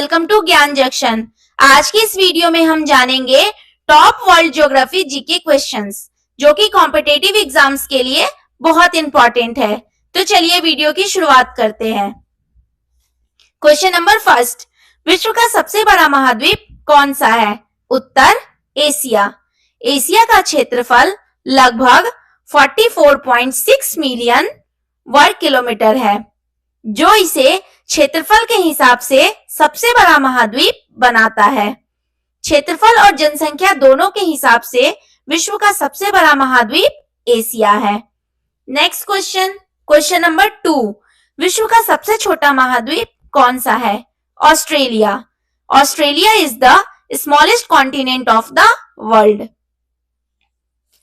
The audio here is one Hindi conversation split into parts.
वेलकम टू ज्ञान जंक्शन। आज की इस वीडियो में हम जानेंगे top world geography GK questions, जो कि कॉम्पिटिटिव एग्जाम्स के लिए बहुत इंपॉर्टेंट है। तो चलिए वीडियो की शुरुआत करते हैं। क्वेश्चन नंबर फर्स्ट, विश्व का सबसे बड़ा महाद्वीप कौन सा है? उत्तर एशिया। एशिया का क्षेत्रफल लगभग 44.6 मिलियन वर्ग किलोमीटर है, जो इसे क्षेत्रफल के हिसाब से सबसे बड़ा महाद्वीप बनाता है। क्षेत्रफल और जनसंख्या दोनों के हिसाब से विश्व का सबसे बड़ा महाद्वीप एशिया है। नेक्स्ट क्वेश्चन, क्वेश्चन नंबर 2, विश्व का सबसे छोटा महाद्वीप कौन सा है? Australia. Australia is the smallest continent of the world.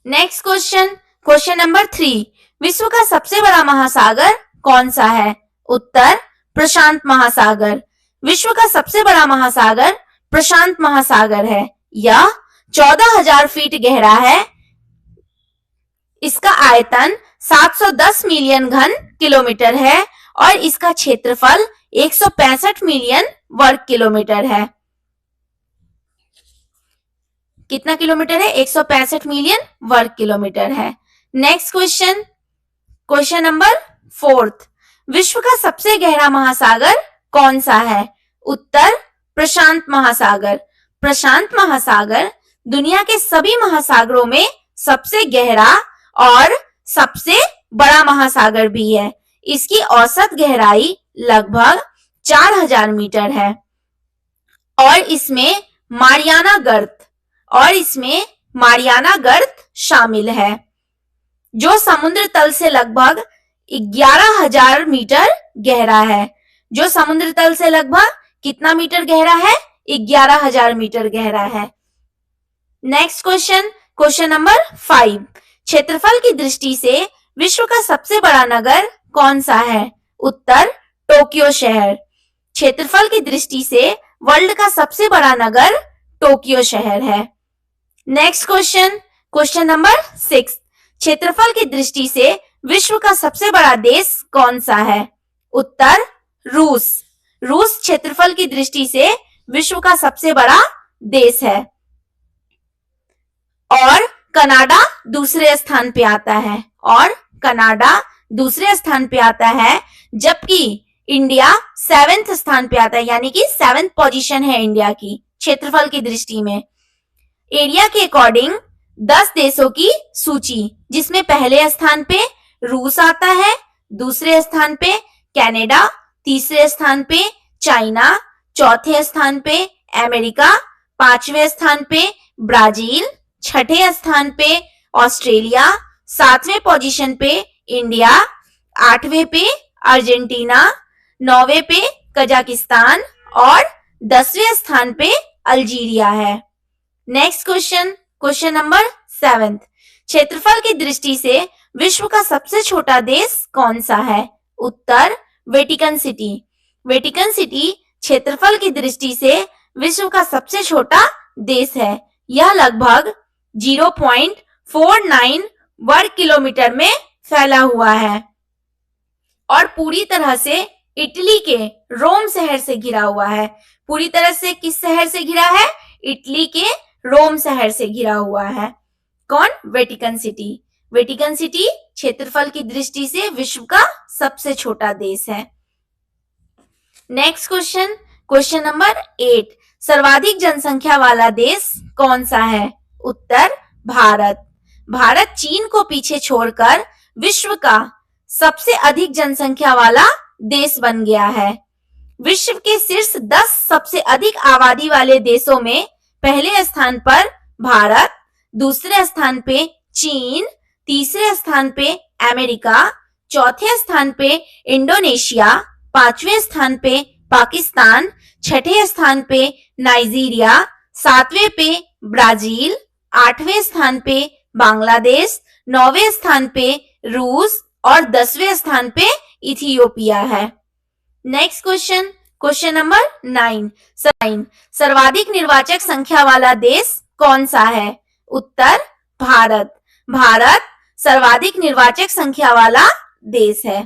Next question, question number 3, विश्व का सबसे बड़ा महासागर कौन सा है? उत्तर प्रशांत महासागर। विश्व का सबसे बड़ा महासागर प्रशांत महासागर है। यह 14,000 फीट गहरा है। इसका आयतन 710 मिलियन घन किलोमीटर है और इसका क्षेत्रफल 165 मिलियन वर्ग किलोमीटर है। कितना किलोमीटर है? 165 मिलियन वर्ग किलोमीटर है। नेक्स्ट क्वेश्चन, क्वेश्चन नंबर 4, विश्व का सबसे गहरा महासागर कौन सा है? उत्तर प्रशांत महासागर। प्रशांत महासागर दुनिया के सभी महासागरों में सबसे गहरा और सबसे बड़ा महासागर भी है। इसकी औसत गहराई लगभग 4,000 मीटर है और इसमें मारियाना गर्त शामिल है, जो समुद्र तल से लगभग 11,000 मीटर गहरा है। जो समुद्र तल से लगभग कितना मीटर गहरा है? 11,000 मीटर गहरा है। नेक्स्ट क्वेश्चन, क्वेश्चन नंबर 5, क्षेत्रफल की दृष्टि से विश्व का सबसे बड़ा नगर कौन सा है? उत्तर टोक्यो शहर। क्षेत्रफल की दृष्टि से वर्ल्ड का सबसे बड़ा नगर टोक्यो शहर है। नेक्स्ट क्वेश्चन, क्वेश्चन नंबर 6, क्षेत्रफल की दृष्टि से विश्व का सबसे बड़ा देश कौन सा है? उत्तर रूस। रूस क्षेत्रफल की दृष्टि से विश्व का सबसे बड़ा देश है और कनाडा दूसरे स्थान पे आता है, जबकि इंडिया 7वें स्थान पे आता है, यानी कि 7th पोजीशन है इंडिया की क्षेत्रफल की दृष्टि में। एरिया के अकॉर्डिंग 10 देशों की सूची, जिसमें पहले स्थान पे रूस आता है, दूसरे स्थान पे कनाडा, तीसरे स्थान पे चाइना, चौथे स्थान पे अमेरिका, 5वें स्थान पे ब्राजील, 6ठे स्थान पे ऑस्ट्रेलिया, 7वें पोजीशन पे इंडिया, 8वें पे अर्जेंटीना, 9वें पे कजाकिस्तान और 10वें स्थान पे अल्जीरिया है। नेक्स्ट क्वेश्चन, क्वेश्चन नंबर 7, क्षेत्रफल की दृष्टि से विश्व का सबसे छोटा देश कौन सा है? उत्तर वेटिकन सिटी। वेटिकन सिटी क्षेत्रफल की दृष्टि से विश्व का सबसे छोटा देश है। यह लगभग 0.49 वर्ग किलोमीटर में फैला हुआ है और पूरी तरह से इटली के रोम शहर से घिरा हुआ है। पूरी तरह से किस शहर से घिरा है? इटली के रोम शहर से घिरा हुआ है। कौन? Vatican city. वेटिकन सिटी क्षेत्रफल की दृष्टि से विश्व का सबसे छोटा देश है। नेक्स्ट क्वेश्चन, क्वेश्चन नंबर 8, सर्वाधिक जनसंख्या वाला देश कौन सा है? उत्तर भारत। भारत चीन को पीछे छोड़कर विश्व का सबसे अधिक जनसंख्या वाला देश बन गया है। विश्व के शीर्ष 10 सबसे अधिक आबादी वाले देशों में पहले स्थान पर भारत, दूसरे स्थान पे चीन, तीसरे स्थान पे अमेरिका, चौथे स्थान पे इंडोनेशिया, 5वें स्थान पे पाकिस्तान, 6ठे स्थान पे नाइजीरिया, 7वें पे ब्राजील, 8वें स्थान पे बांग्लादेश, 9वें स्थान पे रूस और 10वें स्थान पे इथियोपिया है। नेक्स्ट क्वेश्चन, क्वेश्चन नंबर 9, सर्वाधिक निर्वाचक संख्या वाला देश कौन सा है? उत्तर भारत। भारत सर्वाधिक निर्वाचक संख्या वाला देश है।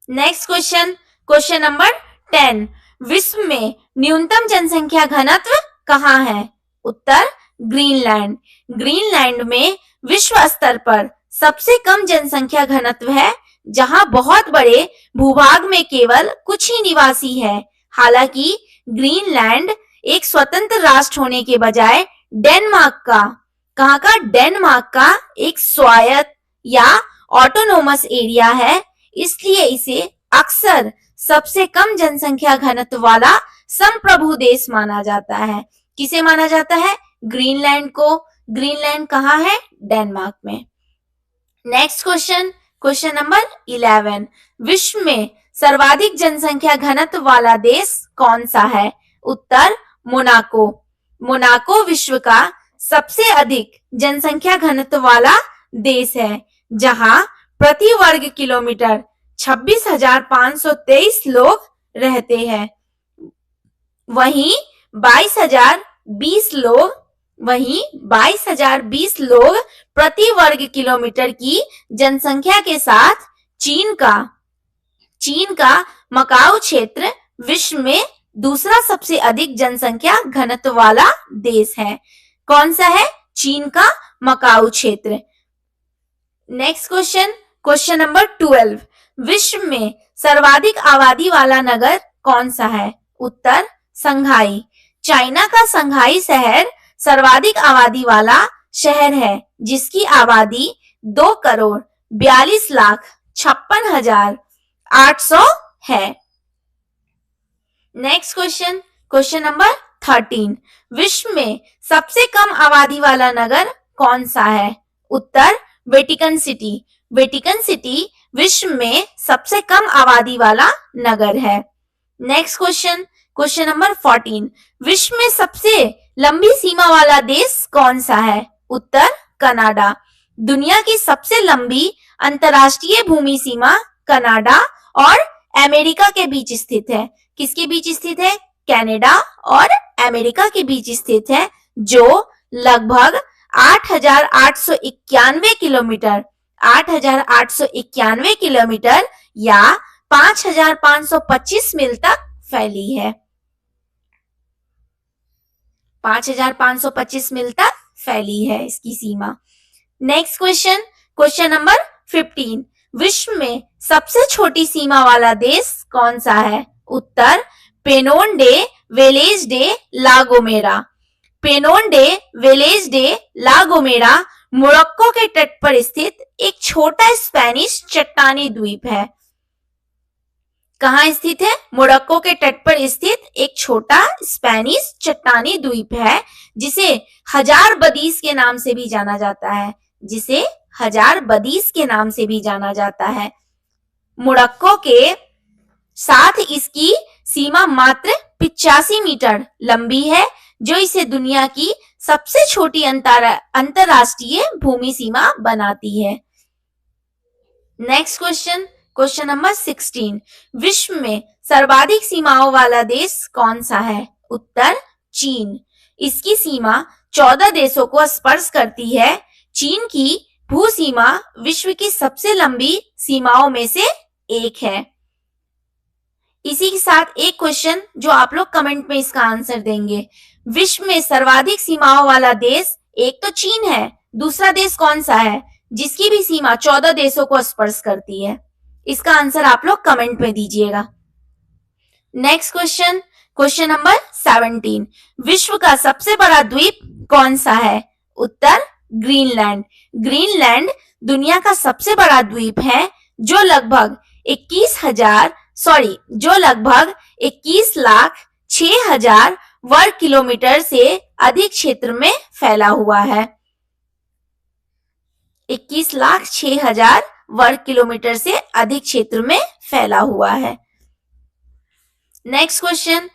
नेक्स्ट क्वेश्चन, क्वेश्चन नंबर 10, विश्व में न्यूनतम जनसंख्या घनत्व कहाँ है? उत्तर ग्रीनलैंड। ग्रीनलैंड में विश्व स्तर पर सबसे कम जनसंख्या घनत्व है, जहां बहुत बड़े भूभाग में केवल कुछ ही निवासी है। हालांकि ग्रीनलैंड एक स्वतंत्र राष्ट्र होने के बजाय डेनमार्क का एक स्वायत्त या ऑटोनोमस एरिया है, इसलिए इसे अक्सर सबसे कम जनसंख्या घनत्व वाला संप्रभु देश माना जाता है। किसे माना जाता है? ग्रीनलैंड को। ग्रीनलैंड कहाँ है? डेनमार्क में। Next question number 11। विश्व में सर्वाधिक जनसंख्या घनत्व वाला देश कौन सा है? उत्तर मोनाको। मोनाको विश्व का सबसे अधिक जनसंख्या घनत्व वाला देश है, जहां प्रति वर्ग किलोमीटर 26,523 लोग रहते हैं। वहीं 22,020 लोग प्रति वर्ग किलोमीटर की जनसंख्या के साथ चीन का मकाऊ क्षेत्र विश्व में दूसरा सबसे अधिक जनसंख्या घनत्व वाला देश है। कौन सा है? चीन का मकाऊ क्षेत्र। Next question number 12। विश्व में सर्वाधिक आबादी वाला नगर कौन सा है? उत्तर संघाई। चाइना का संघाई शहर सर्वाधिक आबादी वाला शहर है, जिसकी आबादी 2,42,56,800 है। Next question number 13। विश्व में सबसे कम आबादी वाला नगर कौन सा है? उत्तर वेटिकन सिटी। वेटिकन सिटी विश्व में सबसे कम आबादी वाला नगर है। Next question number 14। विश्व में सबसे लंबी सीमा वाला देश कौन सा है? उत्तर कनाडा। दुनिया की सबसे लंबी अंतरराष्ट्रीय भूमि सीमा कनाडा और अमेरिका के बीच स्थित है। किसके बीच स्थित है? कनाडा और अमेरिका के बीच स्थित है, जो लगभग 8,891 किलोमीटर या 5,525 मील तक फैली है। 5,525 मील तक फैली है इसकी सीमा। Next question number 15। विश्व में सबसे छोटी सीमा वाला देश कौन सा है? उत्तर Penon de Velez de la Gomera. Penon de Velez de la Gomera Morocco के तट पर स्थित एक छोटा स्पेनिश चट्टानी द्वीप है। कहाँ स्थित है? मोरक्को के तट पर स्थित एक छोटा स्पेनिश चट्टानी द्वीप है, जिसे हजार बदीस के नाम से भी जाना जाता है। मोरक्को के साथ इसकी सीमा मात्र 85 मीटर लंबी है, जो इसे दुनिया की सबसे छोटी अंतरराष्ट्रीय भूमि सीमा बनाती है। Next question number 16। विश्व में सर्वाधिक सीमाओं वाला देश कौन सा है? उत्तर चीन। इसकी सीमा 14 देशों को स्पर्श करती है। चीन की भू सीमा विश्व की सबसे लंबी सीमाओं में से एक है। इसी के साथ एक क्वेश्चन जो आप लोग कमेंट में इसका आंसर देंगे। विश्व में सर्वाधिक सीमाओं वाला देश एक तो चीन है, दूसरा देश कौन सा है जिसकी भी सीमा 14 देशों को स्पर्श करती है? इसका आंसर आप लोग कमेंट में दीजिएगा। Next question number 17। विश्व का सबसे बड़ा द्वीप कौन सा है? उत्तर ग्रीनलैंड। ग्रीनलैंड दुनिया का सबसे बड़ा द्वीप है, जो लगभग 21,06,000 वर्ग किलोमीटर से अधिक क्षेत्र में फैला हुआ है। 21,06,000 वर्ग किलोमीटर से अधिक क्षेत्र में फैला हुआ है। Next question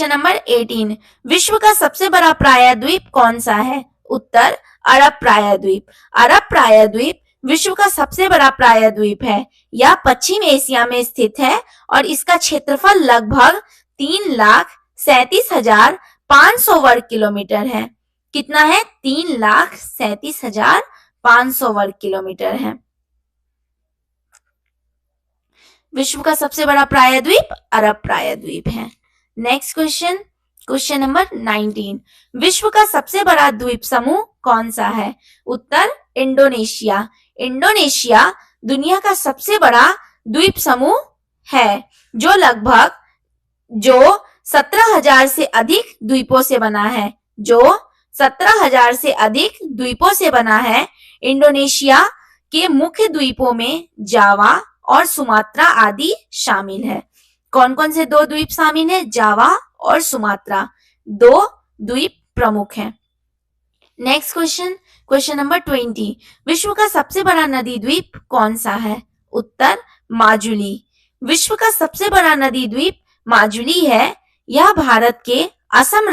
number 18। विश्व का सबसे बड़ा प्रायद्वीप कौन सा है? उत्तर अरब प्रायद्वीप। अरब प्रायद्वीप विश्व का सबसे बड़ा प्रायद्वीप है। यह पश्चिम एशिया में स्थित है और इसका क्षेत्रफल लगभग 3,37,500 वर्ग किलोमीटर है। कितना है? 3,37,500 वर्ग किलोमीटर है। विश्व का सबसे बड़ा प्रायद्वीप अरब प्रायद्वीप है। नेक्स्ट क्वेश्चन, क्वेश्चन नंबर 19, विश्व का सबसे बड़ा द्वीप समूह कौन सा है? उत्तर इंडोनेशिया। इंडोनेशिया दुनिया का सबसे बड़ा द्वीप समूह है जो 17,000 से अधिक द्वीपों से बना है, जो 17,000 से अधिक द्वीपों से बना है। इंडोनेशिया के मुख्य द्वीपों में जावा और सुमात्रा आदि शामिल है। कौन कौन से दो द्वीप शामिल है? जावा और सुमात्रा, दो द्वीप प्रमुख हैं। नेक्स्ट क्वेश्चन, क्वेश्चन नंबर 20, विश्व का सबसे बड़ा नदी द्वीप कौन सा है? उत्तर माजुली। विश्व का सबसे बड़ा नदी द्वीप माजुली है। यह भारत के असम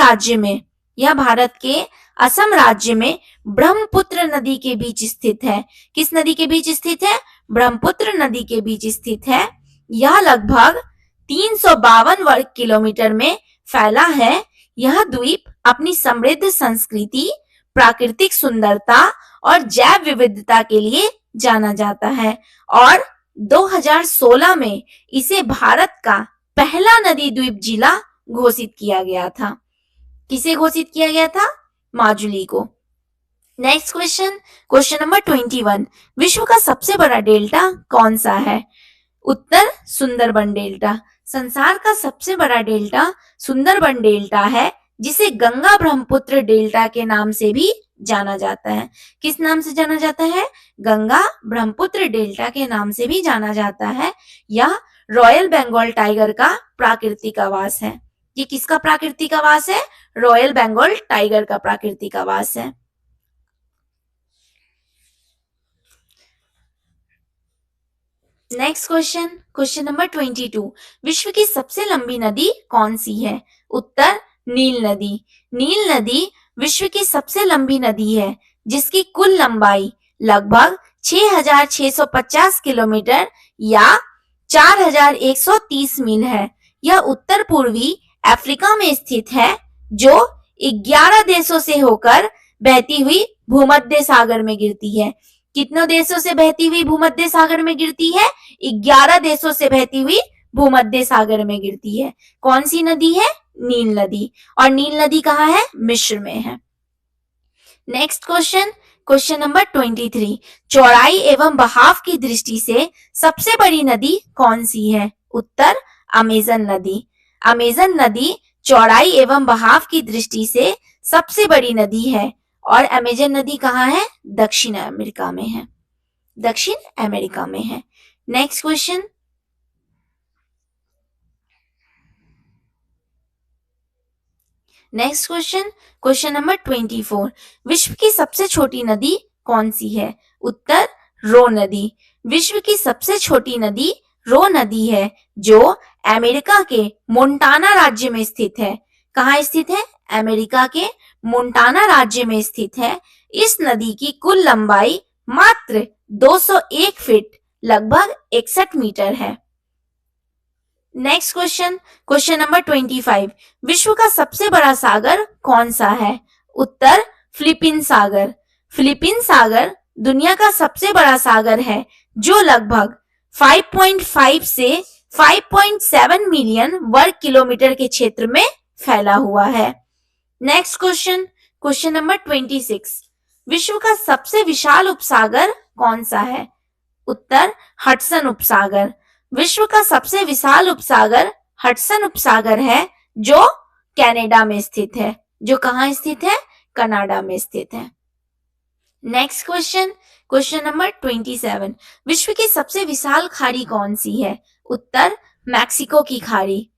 राज्य में ब्रह्मपुत्र नदी के बीच स्थित है। किस नदी के बीच स्थित है? ब्रह्मपुत्र नदी के बीच स्थित है। यह लगभग 352 वर्ग किलोमीटर में फैला है। यह द्वीप अपनी समृद्ध संस्कृति, प्राकृतिक सुंदरता और जैव विविधता के लिए जाना जाता है और 2016 में इसे भारत का पहला नदी द्वीप जिला घोषित किया गया था। किसे घोषित किया गया था? माजुली को। नेक्स्ट क्वेश्चन, क्वेश्चन नंबर 21, विश्व का सबसे बड़ा डेल्टा कौन सा है? उत्तर सुंदरबन डेल्टा। संसार का सबसे बड़ा डेल्टा सुंदरबन डेल्टा है, जिसे गंगा ब्रह्मपुत्र डेल्टा के नाम से भी जाना जाता है। किस नाम से जाना जाता है? गंगा ब्रह्मपुत्र डेल्टा के नाम से भी जाना जाता है। यह रॉयल बंगाल टाइगर का प्राकृतिक आवास है। ये किसका प्राकृतिक आवास है? रॉयल बंगाल टाइगर का प्राकृतिक आवास है। नेक्स्ट क्वेश्चन, क्वेश्चन नंबर 22, विश्व की सबसे लंबी नदी कौन सी है? उत्तर नील नदी। नील नदी विश्व की सबसे लंबी नदी है, जिसकी कुल लंबाई लगभग 6,650 किलोमीटर या 4,130 मील है। यह उत्तर पूर्वी अफ्रीका में स्थित है, जो 11 देशों से होकर बहती हुई भूमध्य सागर में गिरती है। कितने देशों से बहती हुई भूमध्य सागर में गिरती है? 11 देशों से बहती हुई भूमध्य सागर में गिरती है। कौन सी नदी है? नील नदी। और नील नदी कहाँ है? मिस्र में है। नेक्स्ट क्वेश्चन, क्वेश्चन नंबर 23, चौड़ाई एवं बहाव की दृष्टि से सबसे बड़ी नदी कौन सी है? उत्तर अमेजन नदी। अमेजन नदी चौड़ाई एवं बहाव की दृष्टि से सबसे बड़ी नदी है और अमेजन नदी कहाँ है? दक्षिण अमेरिका में है। दक्षिण अमेरिका में है। Next question, next question, question number 24, विश्व की सबसे छोटी नदी कौन सी है? उत्तर रो नदी। विश्व की सबसे छोटी नदी रो नदी है, जो अमेरिका के मोंटाना राज्य में स्थित है। कहाँ स्थित है? अमेरिका के मोंटाना राज्य में स्थित है। इस नदी की कुल लंबाई मात्र 201 फीट लगभग 61 मीटर है। नेक्स्ट क्वेश्चन, क्वेश्चन नंबर 25, विश्व का सबसे बड़ा सागर कौन सा है? उत्तर फिलिपीन सागर। फिलिपीन सागर दुनिया का सबसे बड़ा सागर है, जो लगभग 5.5 से 5.7 मिलियन वर्ग किलोमीटर के क्षेत्र में फैला हुआ है। नेक्स्ट क्वेश्चन, क्वेश्चन नंबर 26, विश्व का सबसे विशाल उपसागर कौन सा है? उत्तर हडसन उपसागर। विश्व का सबसे विशाल उपसागर हडसन उपसागर है, जो कनाडा में स्थित है। जो कहाँ स्थित है? कनाडा में स्थित है। नेक्स्ट क्वेश्चन, क्वेश्चन नंबर 27, विश्व की सबसे विशाल खाड़ी कौन सी है? उत्तर मैक्सिको की खाड़ी।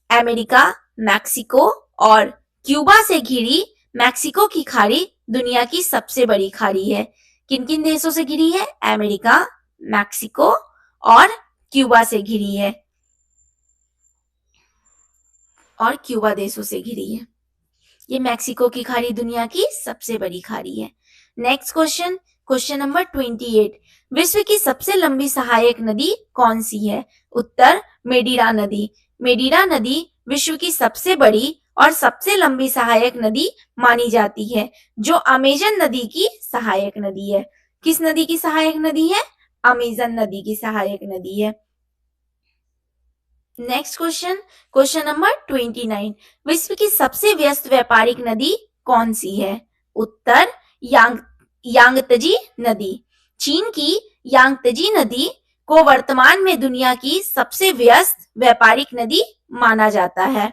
अमेरिका, मैक्सिको और क्यूबा से घिरी मैक्सिको की खाड़ी दुनिया की सबसे बड़ी खाड़ी है। किन किन देशों से घिरी है? अमेरिका, मैक्सिको और क्यूबा से घिरी है और क्यूबा देशों से घिरी है। ये मैक्सिको की खाड़ी दुनिया की सबसे बड़ी खाड़ी है। नेक्स्ट क्वेश्चन, क्वेश्चन नंबर 28, विश्व की सबसे लंबी सहायक नदी कौन सी है? उत्तर मेडीरा नदी। मेडीरा नदी विश्व की सबसे बड़ी और सबसे लंबी सहायक नदी मानी जाती है, जो अमेजन नदी की सहायक नदी है। किस नदी की सहायक नदी है? अमेजन नदी की सहायक नदी है। Next question, question number 29। विश्व की सबसे व्यस्त व्यापारिक नदी कौन सी है? उत्तर यांगत्जी नदी। चीन की यांगत्जी नदी को वर्तमान में दुनिया की सबसे व्यस्त व्यापारिक नदी माना जाता है।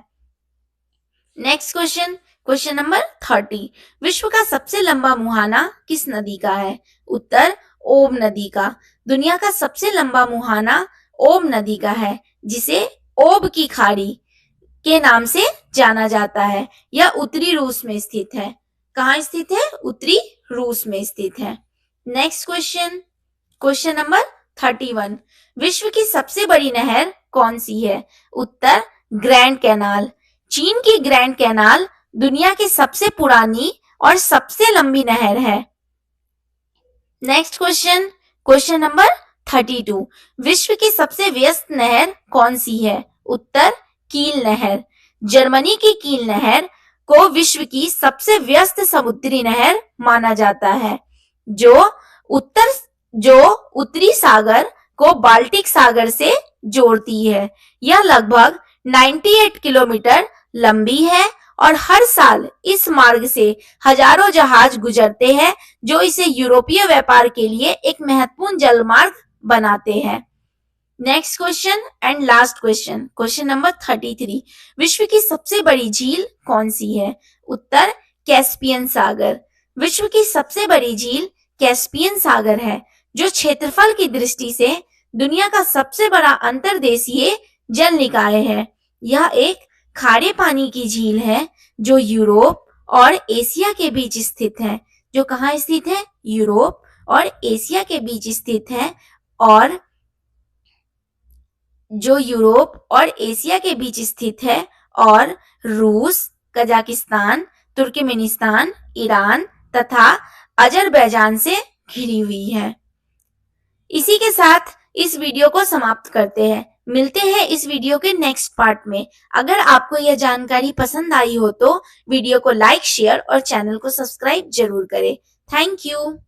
Next question, question number 30। विश्व का सबसे लंबा मुहाना किस नदी का है? उत्तर ओम नदी का। दुनिया का सबसे लंबा मुहाना ओम नदी का है, जिसे ओब की खाड़ी के नाम से जाना जाता है। यह उत्तरी रूस में स्थित है। कहाँ स्थित है? उत्तरी रूस में स्थित है। Next question, question number 31। विश्व की सबसे बड़ी नहर कौन सी है? उत्तर ग्रैंड कैनाल। चीन की ग्रैंड कैनाल दुनिया की सबसे पुरानी और सबसे लंबी नहर है। Next question, question number 32। विश्व की सबसे व्यस्त नहर कौन सी है? उत्तर कील नहर। जर्मनी की कील नहर को विश्व की सबसे व्यस्त समुद्री नहर माना जाता है, जो उत्तरी सागर को बाल्टिक सागर से जोड़ती है। यह लगभग 98 किलोमीटर लंबी है और हर साल इस मार्ग से हजारों जहाज गुजरते हैं, जो इसे यूरोपीय व्यापार के लिए एक महत्वपूर्ण जलमार्ग बनाते हैं। Next question and last question, question number 33। विश्व की सबसे बड़ी झील कौन सी है? उत्तर कैस्पियन सागर। विश्व की सबसे बड़ी झील कैस्पियन सागर है, जो क्षेत्रफल की दृष्टि से दुनिया का सबसे बड़ा अंतर्देशीय जल निकाय है। यह एक खारे पानी की झील है, जो यूरोप और एशिया के बीच स्थित है। जो कहाँ स्थित है? यूरोप और एशिया के बीच स्थित है, और जो यूरोप और एशिया के बीच स्थित है और रूस, कजाकिस्तान, तुर्कमेनिस्तान, ईरान तथा अजरबैजान से घिरी हुई है। इसी के साथ इस वीडियो को समाप्त करते हैं। मिलते हैं इस वीडियो के नेक्स्ट पार्ट में। अगर आपको यह जानकारी पसंद आई हो तो वीडियो को लाइक, शेयर और चैनल को सब्सक्राइब जरूर करें। Thank you.